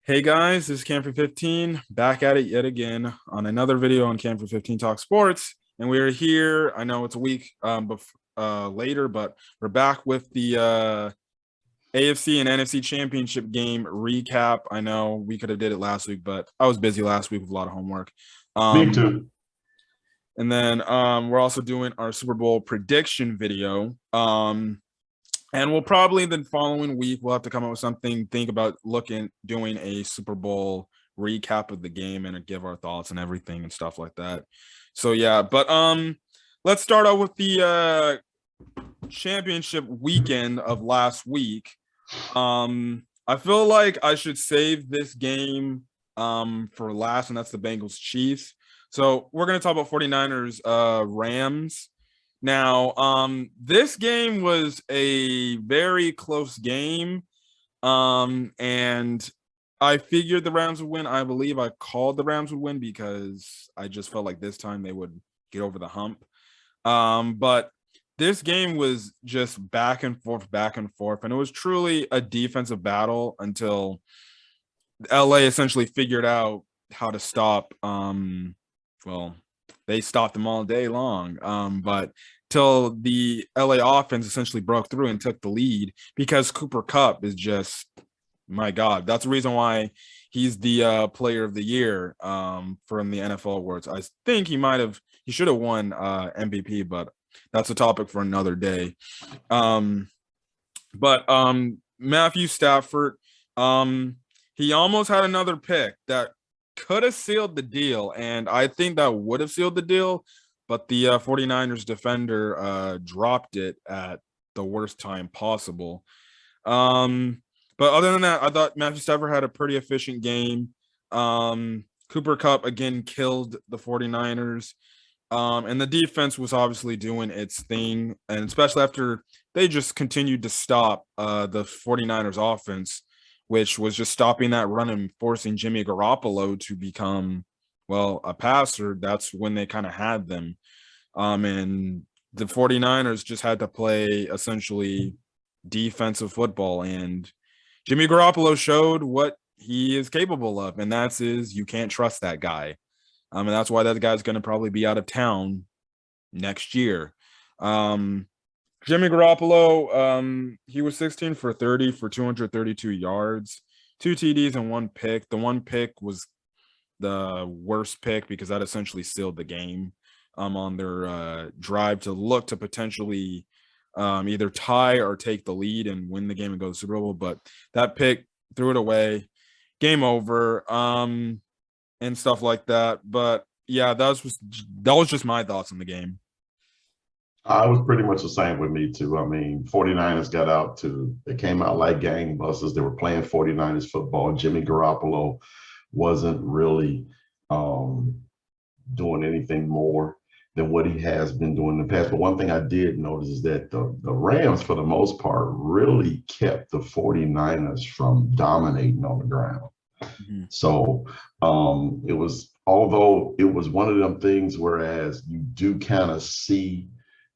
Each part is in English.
Hey guys, this is Cam for 15, back at it yet again on another video on Cam for 15 Talk Sports. And we're here. I know it's a week later, but we're back with the AFC and NFC championship game recap. I know we could have did it last week, but I was busy last week with a lot of homework. Me too. And then we're also doing our Super Bowl prediction video. And we'll probably the following week, we'll have to come up with something, think about doing a Super Bowl recap of the game and give our thoughts and everything and stuff like that. So yeah, but let's start out with the championship weekend of last week. I feel like I should save this game for last, and that's the Bengals Chiefs. So we're going to talk about 49ers Rams. Now, this game was a very close game, and I figured the Rams would win. I believe I called the Rams would win because I just felt like this time they would get over the hump. But this game was just back and forth, and it was truly a defensive battle until LA essentially figured out how to stop. They stopped them all day long. But till the LA offense essentially broke through and took the lead because Cooper Kupp is just, my God, that's the reason why he's the player of the year from the NFL awards. I think he should have won MVP, but that's a topic for another day. But Matthew Stafford, he almost had another pick that could have sealed the deal, and I think that would have sealed the deal, but the 49ers defender dropped it at the worst time possible. But other than that, I thought Matthew Stafford had a pretty efficient game. Cooper Kupp again killed the 49ers, and the defense was obviously doing its thing, and especially after they just continued to stop the 49ers offense, which was just stopping that run and forcing Jimmy Garoppolo to become, a passer. That's when they kind of had them. And the 49ers just had to play essentially defensive football. And Jimmy Garoppolo showed what he is capable of, and you can't trust that guy. And that's why that guy's going to probably be out of town next year. Jimmy Garoppolo, he was 16 for 30 for 232 yards, 2 TDs and 1 pick. The 1 pick was the worst pick because that essentially sealed the game on their drive to look to potentially either tie or take the lead and win the game and go to the Super Bowl. But that pick threw it away, game over, and stuff like that. But yeah, that was just my thoughts on the game. I was pretty much the same with me too. I mean, 49ers they came out like gangbusters. They were playing 49ers football. Jimmy Garoppolo wasn't really doing anything more than what he has been doing in the past. But one thing I did notice is that the Rams, for the most part, really kept the 49ers from dominating on the ground. Mm-hmm. So although it was one of them things, whereas you do kind of see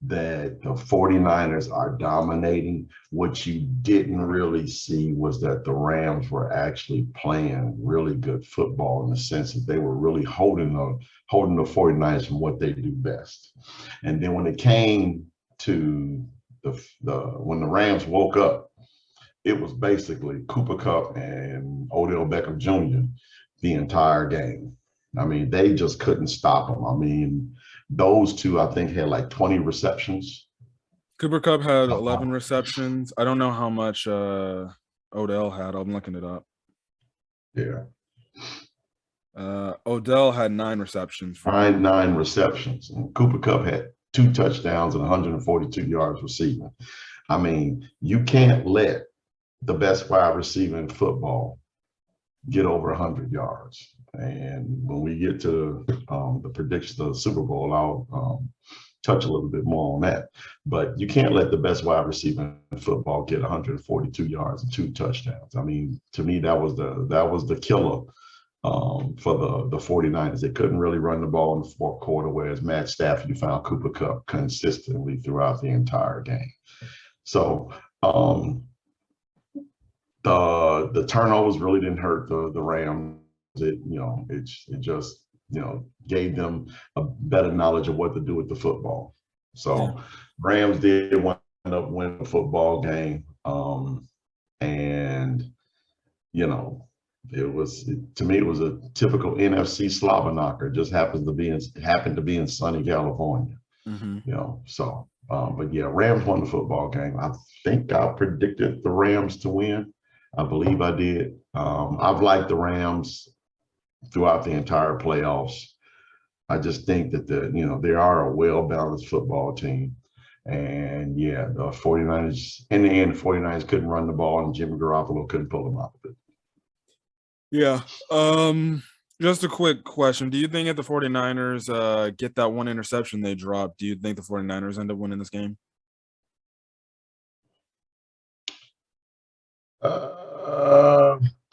that the 49ers are dominating, what you didn't really see was that the Rams were actually playing really good football in the sense that they were really holding the 49ers from what they do best. And then when it came to when the Rams woke up, it was basically Cooper Kupp and Odell Beckham Jr. the entire game. I mean, they just couldn't stop them. I mean, those two, I think, had like 20 receptions. Cooper Kupp had 11 receptions. I don't know how much Odell had. I'm looking it up. Yeah. Odell had 9 receptions. Nine receptions. And Cooper Kupp had 2 touchdowns and 142 yards receiving. I mean, you can't let the best wide receiver in football get over 100 yards. And when we get to the predictions of the Super Bowl, I'll touch a little bit more on that. But you can't let the best wide receiver in football get 142 yards and 2 touchdowns. I mean, to me, that was the killer for the 49ers. They couldn't really run the ball in the fourth quarter, whereas Matt Stafford, you found Cooper Kupp consistently throughout the entire game. So The turnovers really didn't hurt the Rams. It just gave them a better knowledge of what to do with the football. Yeah. So Rams did wind up winning the football game, and to me it was a typical NFC slobber knocker. It just happened to be in sunny California. Mm-hmm. But yeah, Rams won the football game. I think I predicted the Rams to win. I believe I did. I've liked the Rams throughout the entire playoffs. I just think that they are a well-balanced football team. And yeah, the 49ers, in the end, the 49ers couldn't run the ball and Jimmy Garoppolo couldn't pull them out of it. Yeah. Just a quick question. Do you think if the 49ers get that one interception they dropped, do you think the 49ers end up winning this game?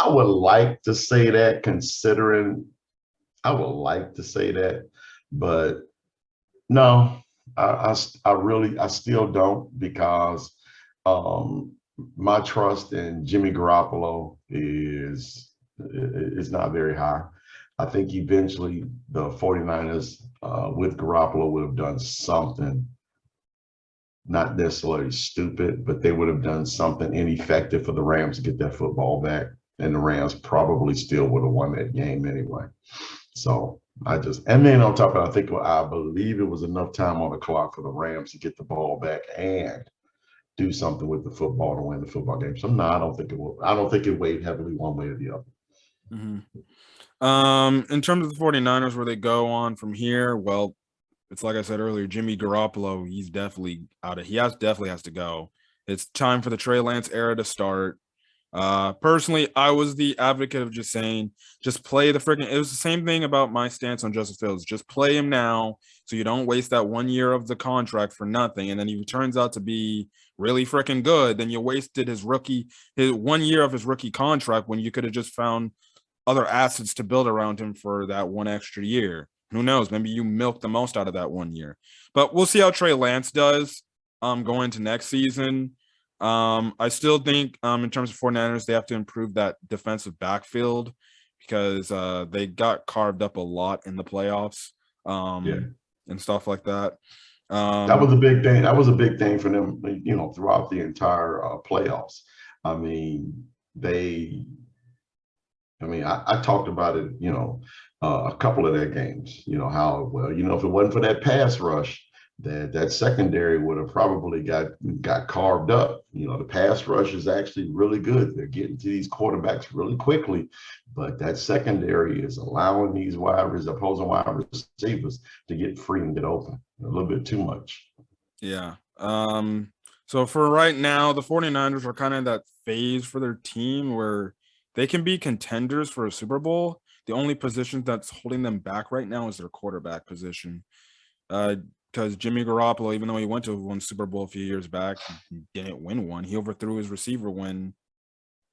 I would like to say that, I would like to say that, but no, I still don't, because my trust in Jimmy Garoppolo is not very high. I think eventually the 49ers with Garoppolo would have done something, not necessarily stupid, but they would have done something ineffective for the Rams to get that football back. And the Rams probably still would have won that game anyway. So and then on top of it, I believe it was enough time on the clock for the Rams to get the ball back and do something with the football to win the football game. So no, I don't think it will. I don't think it weighed heavily one way or the other. Mm-hmm. In terms of the 49ers, where they go on from here, well, it's like I said earlier, Jimmy Garoppolo, he's definitely out of. Definitely has to go. It's time for the Trey Lance era to start. Personally, I was the advocate of just saying, just play the freaking. It was the same thing about my stance on Justin Fields. Just play him now, so you don't waste that 1 year of the contract for nothing. And then he turns out to be really freaking good. Then you wasted his 1 year of his rookie contract when you could have just found other assets to build around him for that one extra year. Who knows? Maybe you milk the most out of that 1 year. But we'll see how Trey Lance does going into next season. I still think in terms of 49ers, they have to improve that defensive backfield, because they got carved up a lot in the playoffs and stuff like that. That was a big thing. That was a big thing for them, throughout the entire playoffs. I talked about it, a couple of their games, how, well, if it wasn't for that pass rush, that secondary would have probably got carved up. The pass rush is actually really good. They're getting to these quarterbacks really quickly, but that secondary is allowing these opposing wide receivers to get free and get open a little bit too much. Yeah. So for right now, the 49ers are kind of that phase for their team where they can be contenders for a Super Bowl. The only position that's holding them back right now is their quarterback position. Because Jimmy Garoppolo, even though he went to one Super Bowl a few years back, he didn't win one. He overthrew his receiver when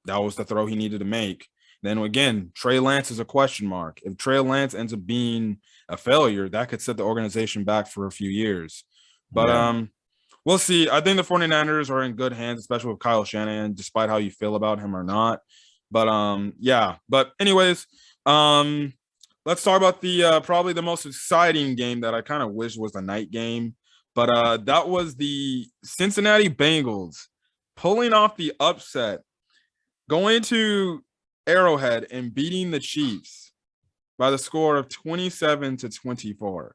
that was the throw he needed to make. Then again, Trey Lance is a question mark. If Trey Lance ends up being a failure, that could set the organization back for a few years. But we'll see. I think the 49ers are in good hands, especially with Kyle Shanahan, despite how you feel about him or not. But yeah. But anyways, let's talk about the probably the most exciting game that I kind of wish was a night game. But that was the Cincinnati Bengals pulling off the upset, going to Arrowhead and beating the Chiefs by the score of 27-24.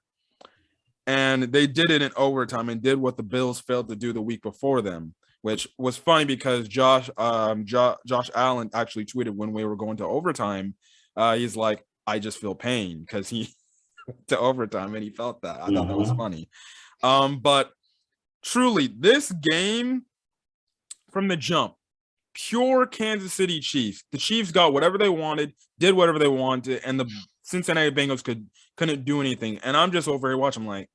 And they did it in overtime and did what the Bills failed to do the week before them, which was funny because Josh Allen actually tweeted when we were going to overtime. He's like, I just feel pain, because he went to overtime and he felt that. I thought that was funny. But truly, this game from the jump, pure Kansas City Chiefs. The Chiefs got whatever they wanted, did whatever they wanted, and the Cincinnati Bengals couldn't do anything. And I'm just over here watching, like,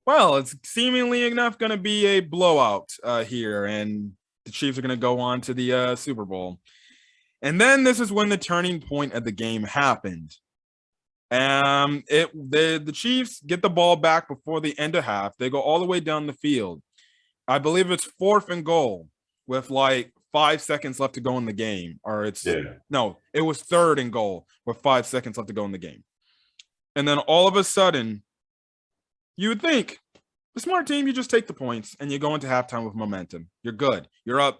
well, it's seemingly enough going to be a blowout here, and the Chiefs are going to go on to the Super Bowl. And then this is when the turning point of the game happened. The Chiefs get the ball back before the end of half. They go all the way down the field. I believe it's 4th and goal with like 5 seconds left to go in the game, or Yeah. no, it was 3rd and goal with 5 seconds left to go in the game. And then all of a sudden, you would think the smart team, you just take the points and you go into halftime with momentum. You're good. You're up.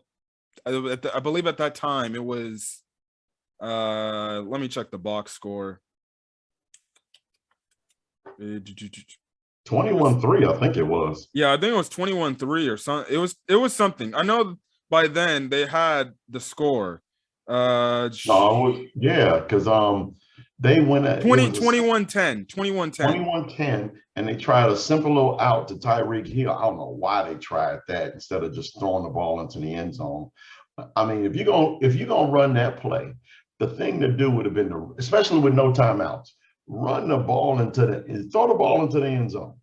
I believe at that time it was, let me check the box score. 21-3, I think it was. Yeah, I think it was 21-3 or something. It was something. I know by then they had the score. No, yeah, because they went at 21-10, 21-10. 21-10, and they tried a simple little out to Tyreek Hill. I don't know why they tried that instead of just throwing the ball into the end zone. I mean, if you're gonna run that play, the thing to do would have been, especially with no timeouts, run the ball throw the ball into the end zone.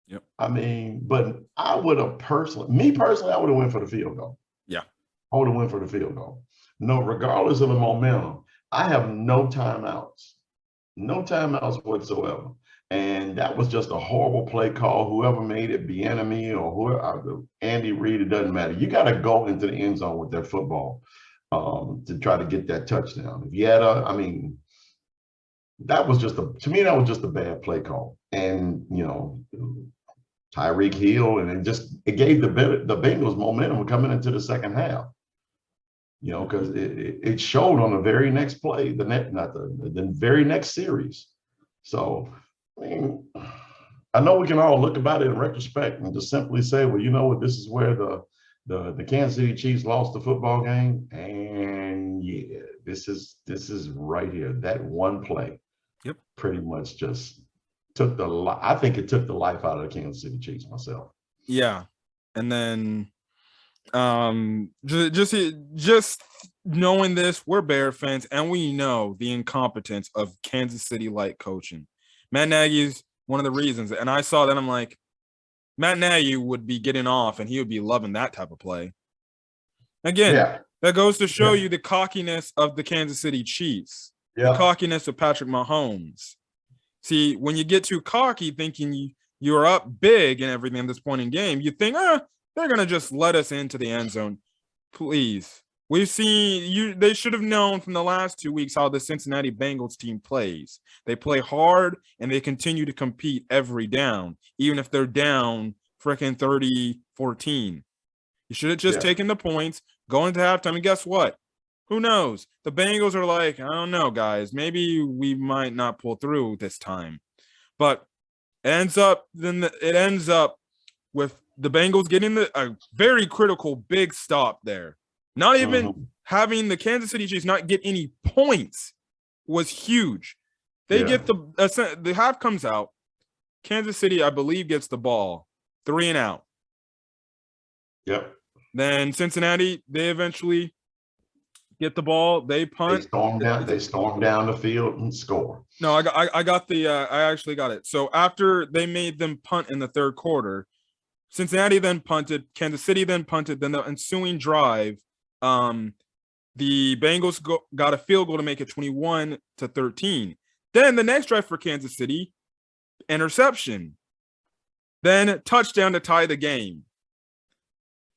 Yep. I mean, but I would have personally, I would have went for the field goal. Yeah. I would have went for the field goal. No, regardless of the momentum, I have no timeouts whatsoever. And that was just a horrible play call. Whoever made it, Bieniemy or whoever, Andy Reid, it doesn't matter. You got to go into the end zone with that football to try to get that touchdown. If you had that was just a bad play call. And, Tyreek Hill, and it gave the Bengals momentum coming into the second half. Because it showed on the very next play, the very next series. So, I mean, I know we can all look about it in retrospect and just simply say, well, you know what, this is where the Kansas City Chiefs lost the football game. And yeah, this is right here. That one play, yep, pretty much just I think it took the life out of the Kansas City Chiefs myself. Yeah. And then just knowing this, we're Bear fans and we know the incompetence of Kansas City light coaching. Matt Nagy's one of the reasons, and I saw that, I'm like, Matt Nagy would be getting off and he would be loving that type of play. Again, that goes to show you the cockiness of the Kansas City Chiefs, the cockiness of Patrick Mahomes. See, when you get too cocky thinking you're up big and everything at this point in game, you think, they're going to just let us into the end zone. Please. We've seen they should have known from the last 2 weeks how the Cincinnati Bengals team plays. They play hard and they continue to compete every down, even if they're down freaking 30-14. You should have just taken the points, go into halftime, and guess what? Who knows? The Bengals are like, I don't know, guys. Maybe we might not pull through this time. But it ends up with the Bengals getting a very critical big stop there. Not even having the Kansas City Chiefs not get any points was huge. They get the half comes out. Kansas City, I believe, gets the ball 3 and out. Yep. Then Cincinnati, they eventually get the ball. They punt. They storm down the field and score. No, I actually got it. So after they made them punt in the third quarter, Cincinnati then punted. Kansas City then punted. Then the ensuing drive, the Bengals got a field goal to make it 21-13. Then the next drive for Kansas City, interception. Then touchdown to tie the game.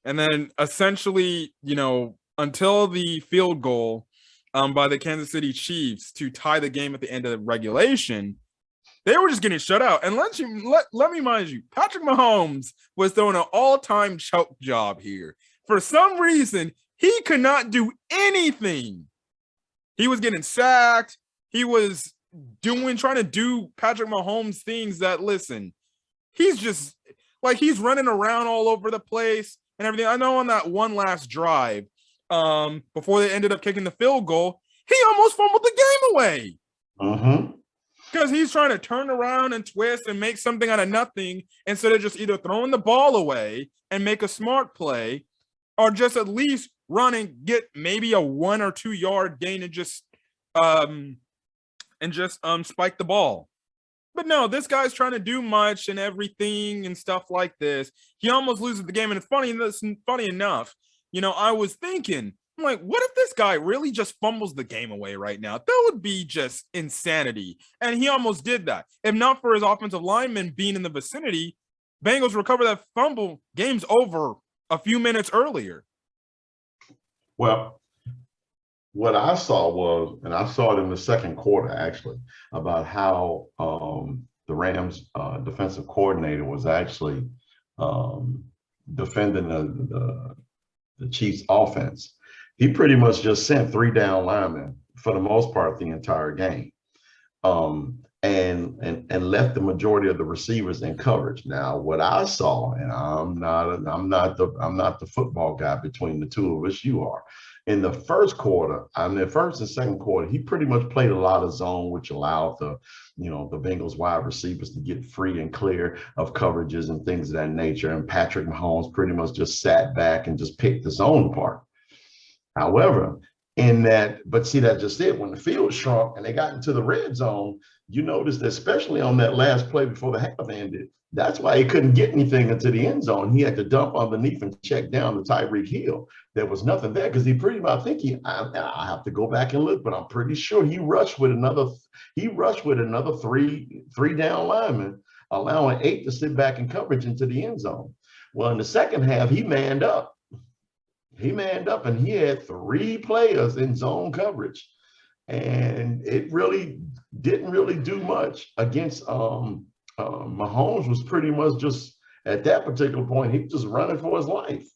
And then essentially, until the field goal by the Kansas City Chiefs to tie the game at the end of the regulation, they were just getting shut out. And let me mind you, Patrick Mahomes was throwing an all-time choke job here. For some reason, he could not do anything. He was getting sacked. He was trying to do Patrick Mahomes things that, listen, he's just like, he's running around all over the place and everything. I know on that one last drive, before they ended up kicking the field goal, he almost fumbled the game away. Because he's trying to turn around and twist and make something out of nothing instead of just either throwing the ball away and make a smart play, or just at least run and get maybe a 1 or 2 yard gain and just spike the ball. But no, this guy's trying to do much and everything and stuff like this. He almost loses the game. And it's funny enough, I was thinking, I'm like, what if this guy really just fumbles the game away right now? That would be just insanity. And he almost did that. If not for his offensive lineman being in the vicinity, Bengals recover that fumble. Game's over a few minutes earlier. Well, what I saw was, and I saw it in the second quarter actually, about how the Rams defensive coordinator was actually defending the Chiefs offense. He pretty much just sent 3 down linemen for the most part the entire game. And left the majority of the receivers in coverage. Now, what I saw, and I'm not the football guy between the two of us, you are. In the first quarter, the first and second quarter, he pretty much played a lot of zone, which allowed the Bengals wide receivers to get free and clear of coverages and things of that nature. And Patrick Mahomes pretty much just sat back and just picked the zone apart. However, but see, that's just it. When the field shrunk and they got into the red zone, you noticed, especially on that last play before the half ended, that's why he couldn't get anything into the end zone. He had to dump underneath and check down to Tyreek Hill. There was nothing there because he pretty much, I have to go back and look, but I'm pretty sure he rushed with another three down linemen, allowing 8 to sit back in coverage into the end zone. Well, in the second half, he manned up. And he had 3 players in zone coverage. And it really didn't do much against Mahomes. Was pretty much just at that particular point, he was just running for his life.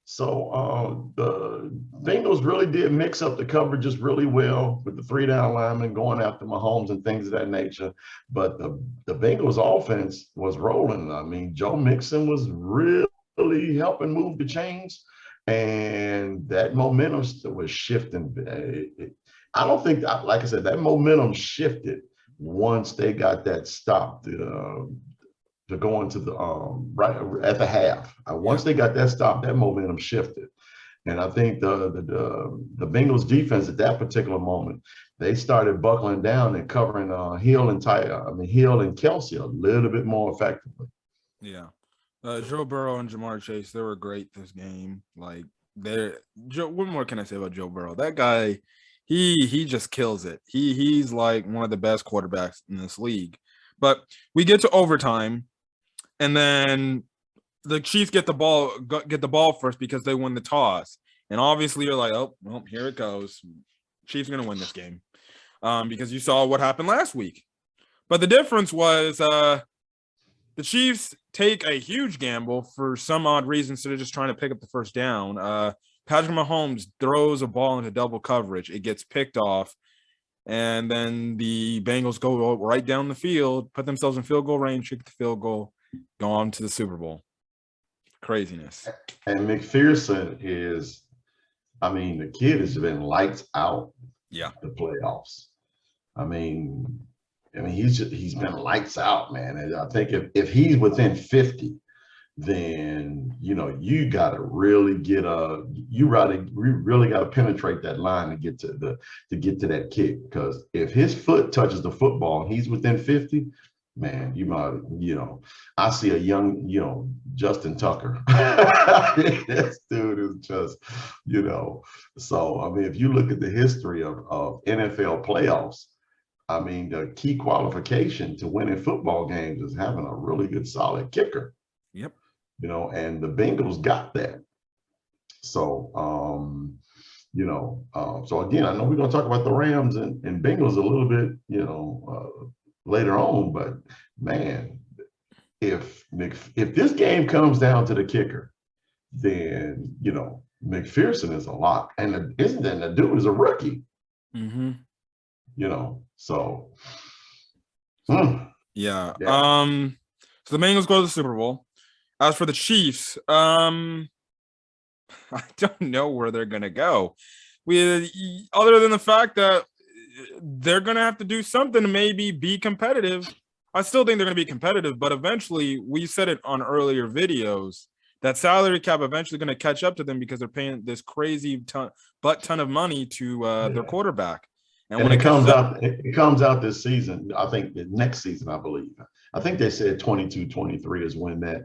So the Bengals really did mix up the coverages really well with the 3 down linemen going after Mahomes and things of that nature. But the Bengals offense was rolling. I mean, Joe Mixon was really helping move the chains, and that momentum was shifting. I don't think, like I said, that momentum shifted once they got that stop to go into the right at the half. Once they got that stop, that momentum shifted, and I think the Bengals defense at that particular moment, they started buckling down and covering Hill and Kelsey a little bit more effectively. Yeah. Joe Burrow and Jamar Chase, they were great this game. Like, what more can I say about Joe Burrow? That guy, he just kills it. He's like one of the best quarterbacks in this league. But we get to overtime, and then the Chiefs get the ball first because they win the toss. And obviously you're like, oh, well, here it goes. Chiefs are going to win this game because you saw what happened last week. But the difference was the Chiefs take a huge gamble for some odd reason instead of just trying to pick up the first down. Patrick Mahomes throws a ball into double coverage. It gets picked off, and then the Bengals go right down the field, put themselves in field goal range, kick the field goal, go on to the Super Bowl. Craziness. And McPherson is, the kid has been lights out. Yeah. The playoffs. He's been lights out, man. And I think if he's within 50, then you got to really really got to penetrate that line to get to that kick. Because if his foot touches the football and he's within 50, man, you might, I see a young, Justin Tucker. This dude is just, So if you look at the history of NFL playoffs, the key qualification to winning football games is having a really good, solid kicker. Yep. And the Bengals got that. So, so again, I know we're going to talk about the Rams and Bengals a little bit, later on, but man, if this game comes down to the kicker, then, McPherson is a lock. And the dude is a rookie. Mm-hmm. So yeah. So the Bengals go to the Super Bowl. As for the Chiefs, I don't know where they're gonna go. Other than the fact that they're gonna have to do something to maybe be competitive. I still think they're gonna be competitive, but eventually, we said it on earlier videos, that salary cap eventually gonna catch up to them because they're paying this crazy ton of money to their quarterback. And when it comes out this season, I think the next season, I believe. I think they said 22-23 is when that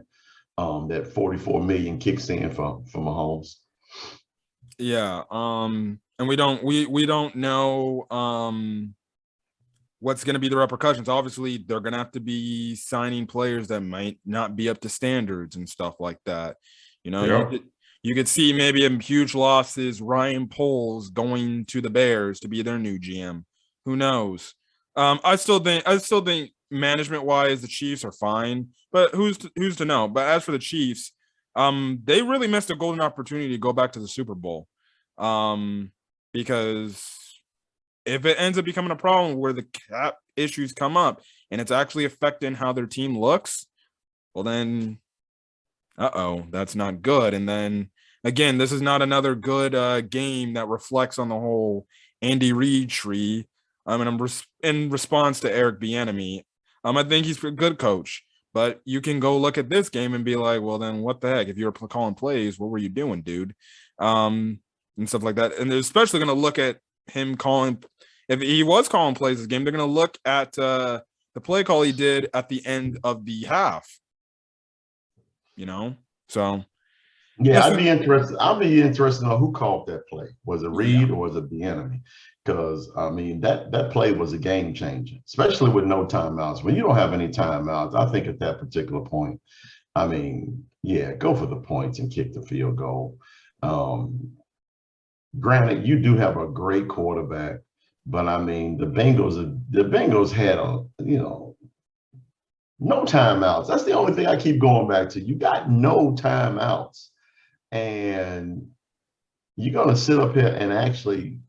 $44 million kicks in for Mahomes. Yeah. And we don't know what's going to be the repercussions. Obviously, they're going to have to be signing players that might not be up to standards and stuff like that. You You could see maybe a huge loss is Ryan Poles going to the Bears to be their new GM. Who knows? I still think management wise the Chiefs are fine, but who's to know? But as for the Chiefs, they really missed a golden opportunity to go back to the Super Bowl. Because if it ends up becoming a problem where the cap issues come up and it's actually affecting how their team looks, well then, that's not good. And then again, this is not another good game that reflects on the whole Andy Reid tree. And in response to Eric Bieniemy, I think he's a good coach, but you can go look at this game and be like, well, then what the heck? If you were calling plays, what were you doing, dude? And stuff like that. And they're especially going to look at him calling. If he was calling plays this game, they're going to look at the play call he did at the end of the half. So yeah, I'd be interested in who called that play. Was it Reed or was it Bieniemy? Because I mean that play was a game changer, especially with no timeouts. When you don't have any timeouts, I think at that particular point, I mean, yeah, go for the points and kick the field goal. Granted, you do have a great quarterback, but I mean the Bengals had no timeouts. That's the only thing I keep going back to. You got no timeouts, and you're gonna sit up here and actually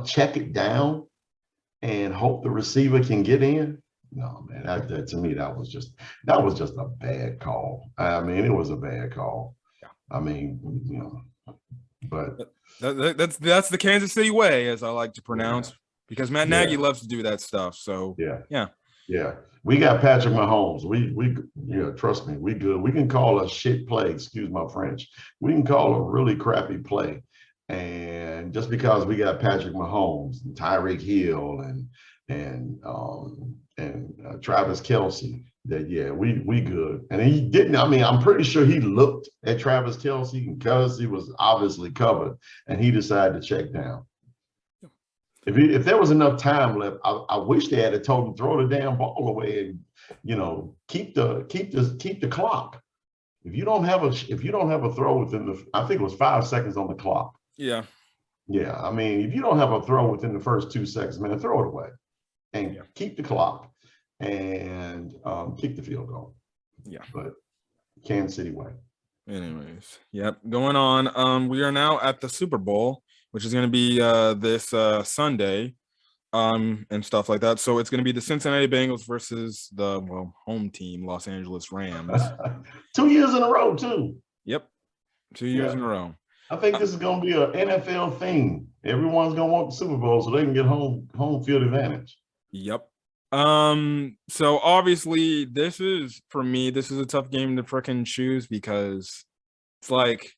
check it down and hope the receiver can get in. No, man, that to me that was just a bad call. I mean, it was a bad call. Yeah. I mean, but that's the Kansas City way, as I like to pronounce, because Matt Nagy loves to do that stuff. So yeah. We got Patrick Mahomes. We trust me, we good. We can call a shit play. Excuse my French. We can call a really crappy play. And just because we got Patrick Mahomes and Tyreek Hill and Travis Kelce, that we good. And he didn't. I mean, I'm pretty sure he looked at Travis Kelce because he was obviously covered, and he decided to check down. If there was enough time left, I wish they had told him throw the damn ball away and keep the clock. If you don't have a throw within I think it was 5 seconds on the clock. Yeah. I mean, if you don't have a throw within the first 2 seconds, man, throw it away and keep the clock and kick the field goal. Yeah. But Kansas City way. Anyways, going on. We are now at the Super Bowl, which is going to be this Sunday, and stuff like that. So it's going to be the Cincinnati Bengals versus the home team, Los Angeles Rams. 2 years in a row, too. Yep, 2 years in a row. I think this is going to be an NFL thing. Everyone's going to want the Super Bowl so they can get home field advantage. Yep. So obviously this is a tough game to freaking choose, because it's like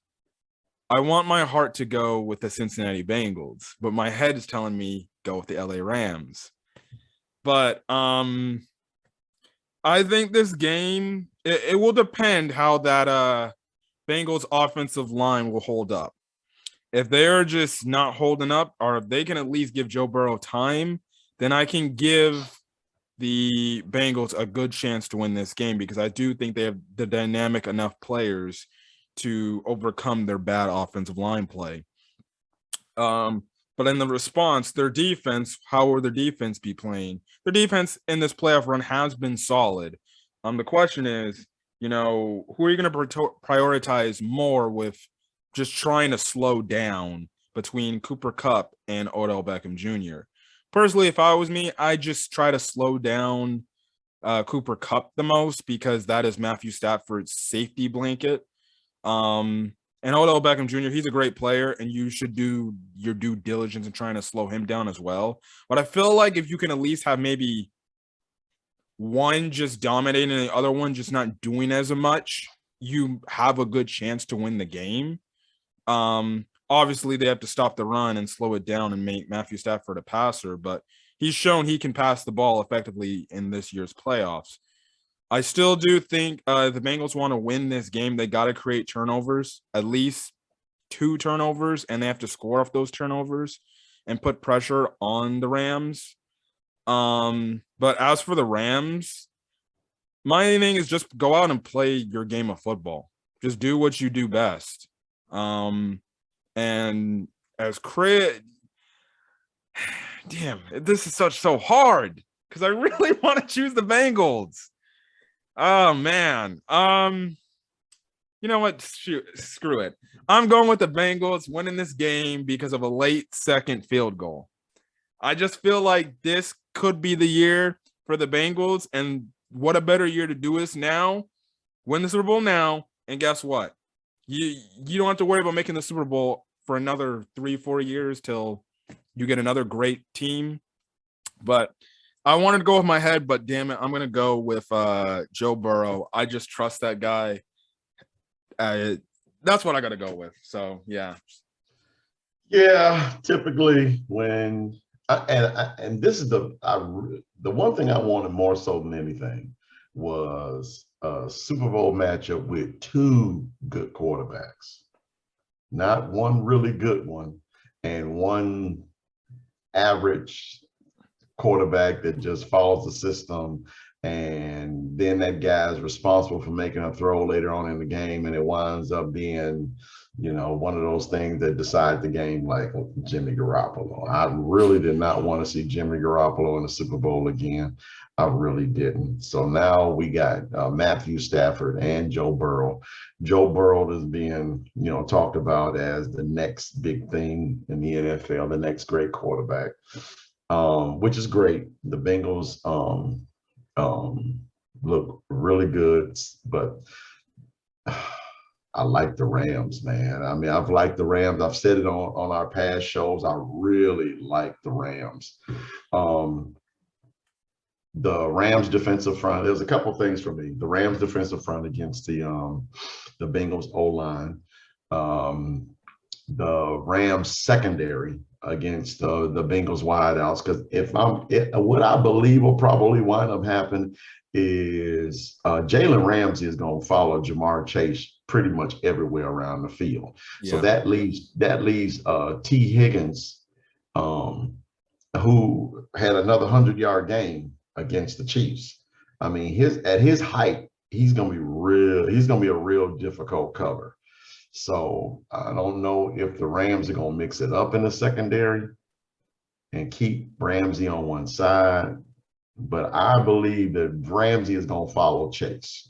I want my heart to go with the Cincinnati Bengals, but my head is telling me go with the LA Rams. But I think this game, it will depend how that Bengals offensive line will hold up. If they're just not holding up, or if they can at least give Joe Burrow time, then I can give the Bengals a good chance to win this game, because I do think they have the dynamic enough players to overcome their bad offensive line play. But in the response, their defense, how will their defense be playing? Their defense in this playoff run has been solid. The question is, who are you going to prioritize more with just trying to slow down between Cooper Kupp and Odell Beckham Jr.? Personally, if I was me, I just try to slow down Cooper Kupp the most, because that is Matthew Stafford's safety blanket. And Odell Beckham Jr., he's a great player, and you should do your due diligence in trying to slow him down as well. But I feel like if you can at least have maybe one just dominating and the other one just not doing as much, you have a good chance to win the game. Obviously, they have to stop the run and slow it down and make Matthew Stafford a passer, but he's shown he can pass the ball effectively in this year's playoffs. I still do think the Bengals want to win this game. They got to create turnovers, at least 2 turnovers, and they have to score off those turnovers and put pressure on the Rams. But as for the Rams, my thing is just go out and play your game of football. Just do what you do best. And as Chris, damn, this is so hard because I really want to choose the Bengals. Oh man. You know what? Shoot, screw it. I'm going with the Bengals winning this game because of a late second field goal. I just feel like this could be the year for the Bengals, and what a better year to do this now. Win the Super Bowl now, and guess what? You don't have to worry about making the Super Bowl for another 3-4 years till you get another great team. But I wanted to go with my head, but damn it, I'm gonna go with Joe Burrow. I just trust that guy. That's what I got to go with. So yeah. Typically when and this is the one thing I wanted more so than anything was a Super Bowl matchup with two good quarterbacks, not one really good one and one average quarterback that just follows the system, and then that guy is responsible for making a throw later on in the game, and it winds up being, one of those things that decide the game, like Jimmy Garoppolo. I really did not want to see Jimmy Garoppolo in the Super Bowl again. I really didn't. So now we got Matthew Stafford and Joe Burrow. Joe Burrow is being, talked about as the next big thing in the NFL, the next great quarterback, which is great. The Bengals look really good, but I like the Rams, man. I mean, I've liked the Rams. I've said it on our past shows. I really like the Rams. The Rams defensive front, there's a couple things for me. The Rams defensive front against the Bengals O-line. The Rams secondary against the Bengals wideouts. Because what I believe will probably wind up happening is Jalen Ramsey is going to follow Jamar Chase pretty much everywhere around the field. Yeah. So that leaves T. Higgins, who had another 100-yard game against the Chiefs. I mean, at his height, he's going to be a real difficult cover. So I don't know if the Rams are going to mix it up in the secondary and keep Ramsey on one side, but I believe that Ramsey is going to follow Chase.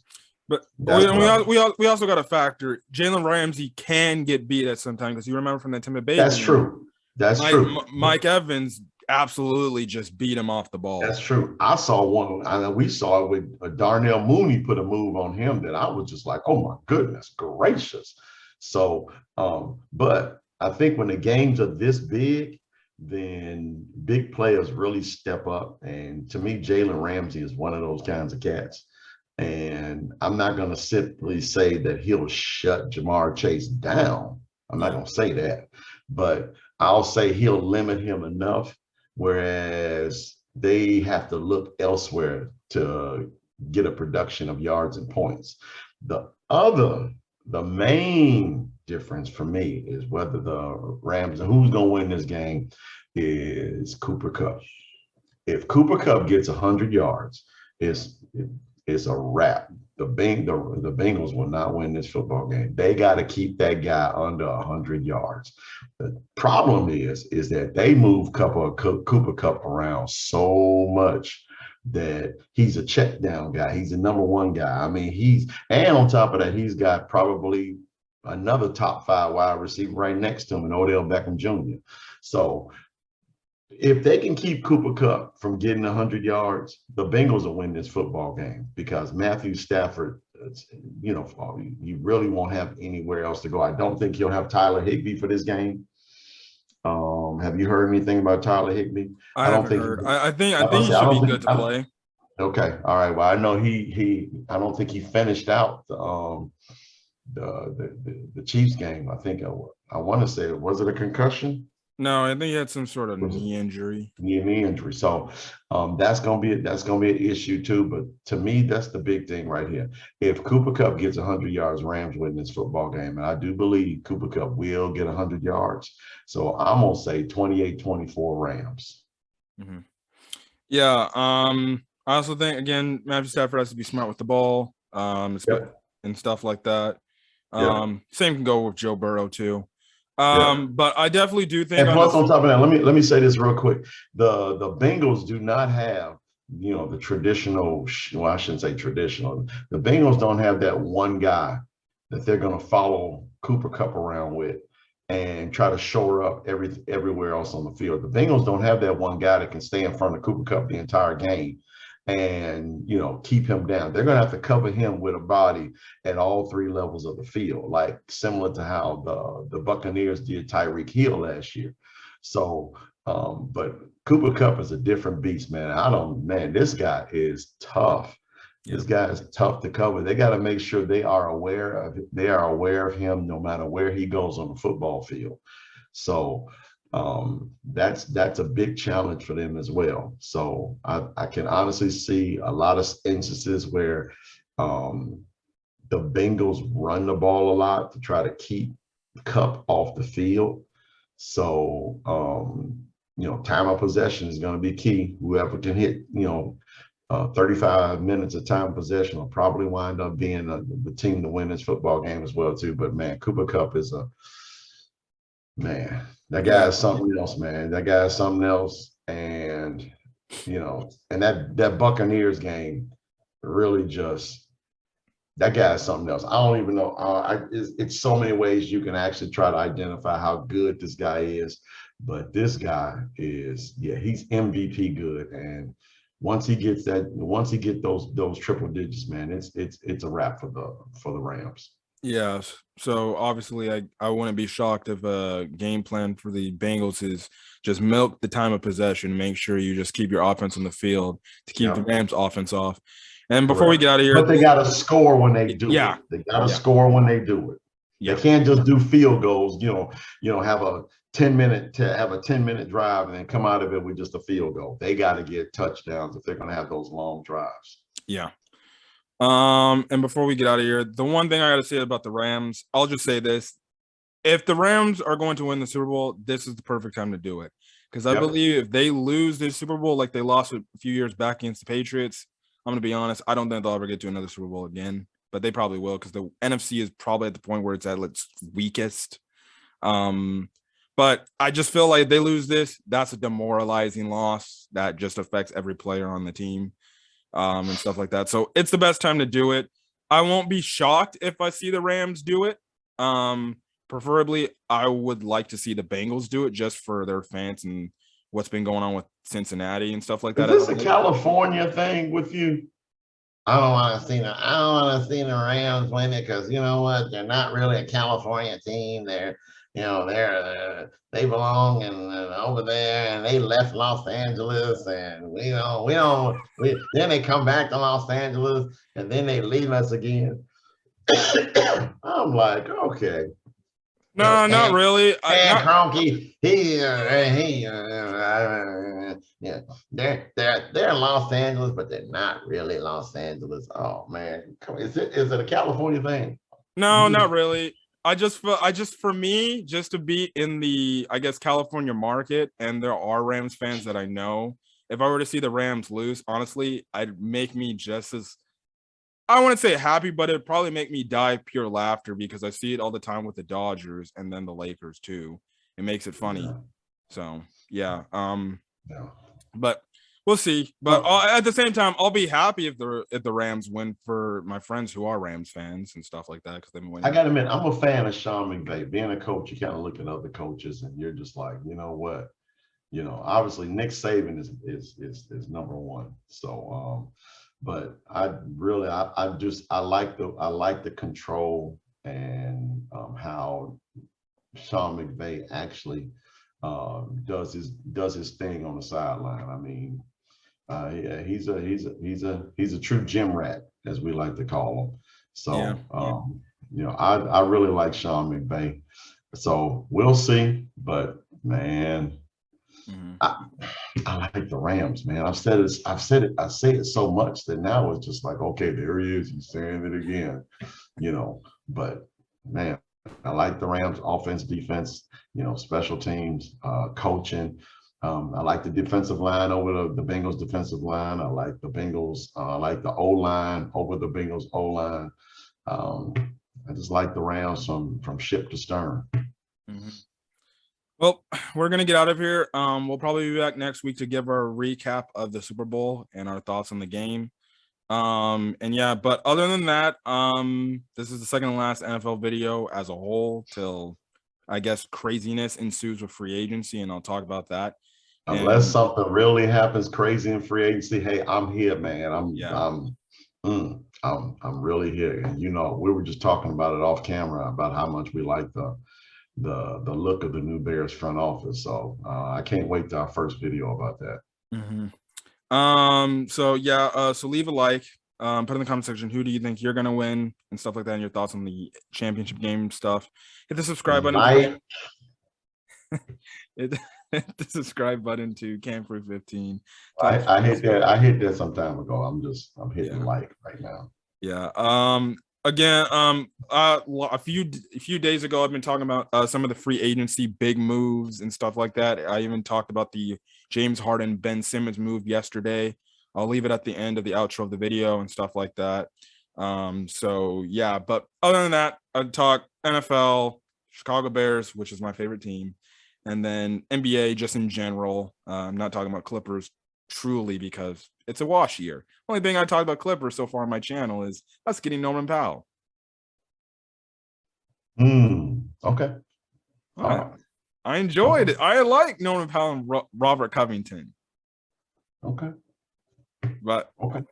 But we also got to factor Jalen Ramsey can get beat at some time, because you remember from the Tampa Bay. That's true. That's true. Mike Evans absolutely just beat him off the ball. That's true. I saw one. I know we saw it with Darnell Mooney put a move on him that I was just like, oh my goodness gracious. So, but I think when the games are this big, then big players really step up. And to me, Jalen Ramsey is one of those kinds of cats. And I'm not going to simply say that he'll shut Jamar Chase down. I'm not going to say that. But I'll say he'll limit him enough, whereas they have to look elsewhere to get a production of yards and points. The main difference for me is whether the Rams, and who's going to win this game, is Cooper Kupp. If Cooper Kupp gets 100 yards, it's a wrap. The Bengals will not win this football game. They got to keep that guy under 100 yards. The problem is that they move Cooper Kupp around so much that he's a check down guy. He's a number one guy. I mean, and on top of that, he's got probably another top 5 wide receiver right next to him, and Odell Beckham Jr. So if they can keep Cooper Kupp from getting 100 yards, the Bengals will win this football game, because Matthew Stafford, you really won't have anywhere else to go. I don't think he'll have Tyler Higbee for this game. Have you heard anything about Tyler Higbee? I haven't heard. I think he should be good to play. Okay, all right. Well, I know I don't think he finished out the Chiefs game. I think I want to say, was it a concussion? No, I think he had some sort of knee injury. Knee injury. So that's gonna be an issue too. But to me, that's the big thing right here. If Cooper Kupp gets 100 yards, Rams win this football game, and I do believe Cooper Kupp will get 100 yards. So I'm gonna say 28-24 Rams. Mm-hmm. Yeah. I also think, again, Matthew Stafford has to be smart with the ball, and stuff like that. Yeah. Same can go with Joe Burrow too. Yeah. But I definitely do think And on plus, this. on top of that, let me say this real quick. The Bengals do not have, the traditional. Well, I shouldn't say traditional. The Bengals don't have that one guy that they're going to follow Cooper Cup around with and try to shore up everywhere else on the field. The Bengals don't have that one guy that can stay in front of Cooper Cup the entire game and keep him down. They're going to have to cover him with a body at all three levels of the field, like similar to how the Buccaneers did Tyreek Hill last year. So, but Cooper Cup is a different beast, man. This guy is tough. Yeah. This guy is tough to cover. They got to make sure they are aware of him no matter where he goes on the football field. So that's a big challenge for them as well. So I can honestly see a lot of instances where the Bengals run the ball a lot to try to keep Cup off the field. So time of possession is going to be key. Whoever can hit 35 minutes of time of possession will probably wind up being the team to win this football game as well too. But man, Cooper Cup is that guy is something else, man. That guy is something else. And and that Buccaneers game really just, that guy is something else. I don't even know. It's so many ways you can actually try to identify how good this guy is. But this guy is, he's MVP good. And once he gets those triple digits, man, it's a wrap for the Rams. Yeah. So obviously I wouldn't be shocked if a game plan for the Bengals is just milk the time of possession, make sure you just keep your offense on the field to keep the Rams offense off. And before we get out of here, but they got to score when they do it. They got to score when they do it. They can't just do field goals, have a 10-minute drive and then come out of it with just a field goal. They got to get touchdowns if they're going to have those long drives. Yeah. And before we get out of here, the one thing I got to say about the Rams, I'll just say this. If the Rams are going to win the Super Bowl, this is the perfect time to do it. Because I believe if they lose this Super Bowl like they lost a few years back against the Patriots, I'm going to be honest, I don't think they'll ever get to another Super Bowl again. But they probably will because the NFC is probably at the point where it's at its weakest. But I just feel like if they lose this, that's a demoralizing loss that just affects every player on the team and stuff like that. So it's the best time to do it. I won't be shocked if I see the Rams do it. Preferably, I would like to see the Bengals do it just for their fans and what's been going on with Cincinnati and stuff like that. Is this a California thing with you? I don't want to see the Rams win it because you know what? They're not really a California team. They belong over there, and they left Los Angeles, and then they come back to Los Angeles, and then they leave us again. I'm like, okay. No, not really. Kroenke, they're Los Angeles, but they're not really Los Angeles. Oh man, is it a California thing? No, not really. For me, just to be in the, I guess, California market, and there are Rams fans that I know. If I were to see the Rams lose, honestly, I'd make me just as, I wouldn't say happy, but it'd probably make me die pure laughter because I see it all the time with the Dodgers and then the Lakers too. It makes it funny. Yeah. So yeah. But we'll see. But at the same time, I'll be happy if the Rams win for my friends who are Rams fans and stuff like that because they've been winning. I gotta admit, I'm a fan of Sean McVay. Being a coach, you kind of look at other coaches and you're just like, you know what? Obviously Nick Saban is number one. So but I like the control and how Sean McVay actually does his thing on the sideline. I mean, he's a true gym rat, as we like to call him. So I really like Sean McVay. So we'll see, but man. I like the Rams, man. I say it so much that now it's just like, okay, there he is. He's saying it again, but man, I like the Rams offense, defense, special teams, coaching. I like the defensive line over the Bengals defensive line. I like the Bengals. I like the O-line over the Bengals O-line. I just like the Rams from ship to stern. Mhm. Well, we're gonna get out of here. We'll probably be back next week to give our recap of the Super Bowl and our thoughts on the game. And yeah, but other than that, this is the second to last NFL video as a whole till I guess craziness ensues with free agency, and I'll talk about that. Unless And something really happens crazy in free agency, hey, I'm here, man. yeah, I'm really here. And you know, we were just talking about it off camera about how much we like the look of the new Bears front office. So I can't wait to our first video about that. So yeah, so leave a like, put in the comment section who do you think you're gonna win and stuff like that, and your thoughts on the championship game stuff. Hit the subscribe button. Hit the subscribe button to Camp Crew 15. I hit that. I hit that some time ago. I'm hitting like right now. Yeah. Again, a few days ago, I've been talking about some of the free agency big moves and stuff like that. I even talked about the James Harden, Ben Simmons move yesterday. I'll leave it at the end of the outro of the video and stuff like that. So yeah, but other than that, I'd talk NFL, Chicago Bears, which is my favorite team, and then NBA just in general. I'm not talking about Clippers truly because it's a wash year. Only thing I talked about Clippers so far on my channel is us getting Norman Powell. Okay. I enjoyed it. I like Norman Powell and Robert Covington. Okay. But okay.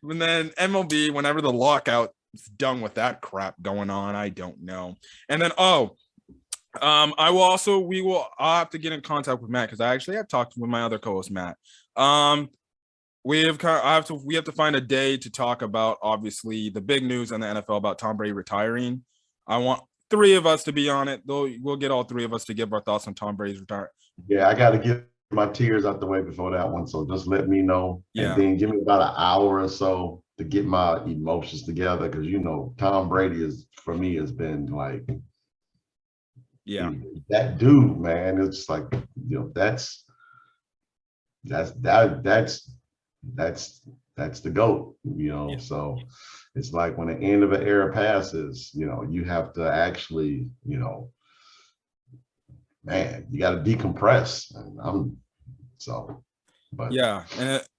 And then MLB, whenever the lockout is done with that crap going on, I don't know. And then we will have to get in contact with Matt because I actually have talked with my other co-host Matt. We have to find a day to talk about obviously the big news in the NFL about Tom Brady retiring. I want 3 of us to be on it, though. We'll get all 3 of us to give our thoughts on Tom Brady's retirement. Yeah, I got to get my tears out the way before that one, so just let me know. Yeah. And then give me about an hour or so to get my emotions together, because you know Tom Brady for me has been like, yeah, that dude, man. It's like, you know, that's the GOAT, you know. Yeah. So it's like when the end of an era passes, you know, you have to actually, you know, man, you got to decompress. But yeah.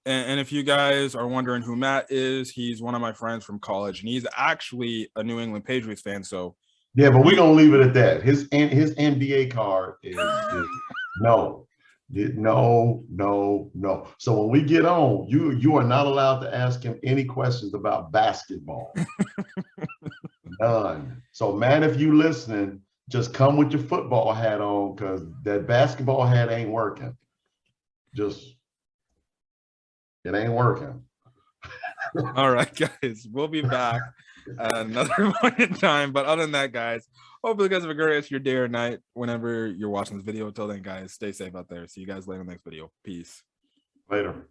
And if you guys are wondering who Matt is, he's one of my friends from college, and he's actually a New England Patriots fan. So yeah, but we're gonna leave it at that. His NBA card is no. So when we get on, you are not allowed to ask him any questions about basketball. None. So man, if you listening, just come with your football hat on, because that basketball hat ain't working. It ain't working. All right, guys, we'll be back at another point in time. But other than that, guys, hopefully you guys have a great rest of your day or night whenever you're watching this video. Until then, guys, stay safe out there. See you guys later in the next video. Peace. Later.